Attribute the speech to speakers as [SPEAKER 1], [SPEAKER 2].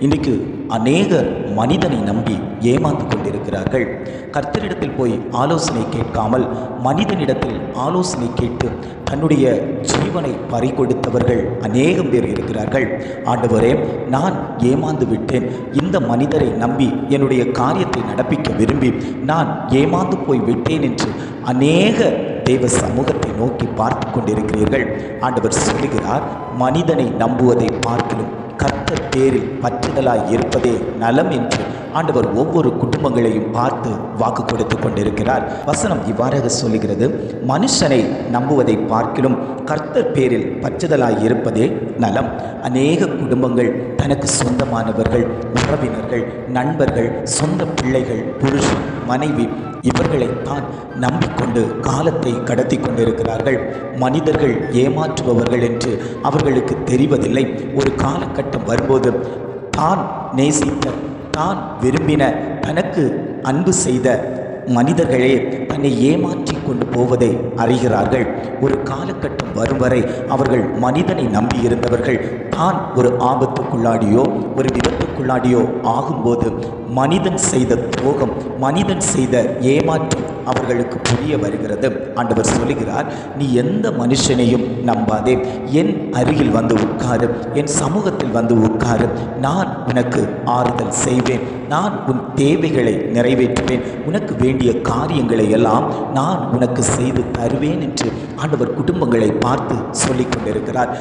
[SPEAKER 1] இன்றைக்கு அநேகர் மனிதனை நம்பி ஏமாந்து கொண்டிருக்கிறார்கள். கர்த்தரிடத்தில் போய் ஆலோசனை கேட்காமல் மனிதனிடத்தில் ஆலோசனை கேட்டு தன்னுடைய ஜீவனை பறிகொடுத்தவர்கள் அநேகம் பேர் இருக்கிறார்கள். ஆண்டவரே, நான் ஏமாந்து விட்டேன். இந்த மனிதரை நம்பி என்னுடைய காரியத்தை நடப்பிக்க விரும்பி நான் ஏமாந்து போய் விட்டேன் என்று அநேக தேவ சமூகத்தை நோக்கி பார்த்து கொண்டிருக்கிறீர்கள். ஆண்டவர் சொல்லுகிறார், மனிதனை நம்புவதை பார்க்கிலும் கர்த்தர் பேரில் பற்றுதலாய் இருப்பதே நலம் என்று ஆண்டவர் ஒவ்வொரு குடும்பங்களையும் பார்த்து வாக்கு கொடுத்து கொண்டிருக்கிறார். வசனம் இவ்வாறாக சொல்லுகிறது, மனுஷனை நம்புவதை பார்க்கிலும் கர்த்தர் பேரில் பற்றுதலாய் இருப்பதே நலம். அநேக குடும்பங்கள் தனக்கு சொந்தமானவர்கள், உறவினர்கள், நண்பர்கள், சொந்த பிள்ளைகள், புருஷன், மனைவி இவர்களைத்தான் நம்பிக்கொண்டு காலத்தை கடத்தி கொண்டிருக்கிறார்கள். மனிதர்கள் ஏமாற்றுபவர்கள் என்று அவர்களுக்கு தெரிவதில்லை. ஒரு காலகட்டம் வரும்போது தான் நேசித்த, தான் விரும்பின, தனக்கு அன்பு செய்த மனிதர்களே தன்னை ஏமாற்றி கொண்டு போவதை அறிகிறார்கள். ஒரு காலகட்டம் வரும் வரை அவர்கள் மனிதனை நம்பி இருந்தவர்கள் தான் ஒரு ஆபத்துக்குள்ளாடியோ ஒரு விபத்துக்குள்ளாடியோ ஆகும்போது மனிதன் செய்த துரோகம், மனிதன் செய்த ஏமாற்றம் அவர்களுக்கு புரிய வருகிறது. ஆண்டவர் சொல்லுகிறார், நீ எந்த மனுஷனையும் நம்பாதே. என் அருகில் வந்து உட்காரு, என் சமூகத்தில் வந்து உட்காரு. நான் உனக்கு ஆறுதல் செய்வேன். நான் உன் தேவைகளை நிறைவேற்றுவேன். உனக்கு வேண்டிய காரியங்களை எல்லாம் நான் உனக்கு செய்து தருவேன் என்று ஆண்டவர் குடும்பங்களை பார்த்து சொல்லிக் கொண்டிருக்கிறார்.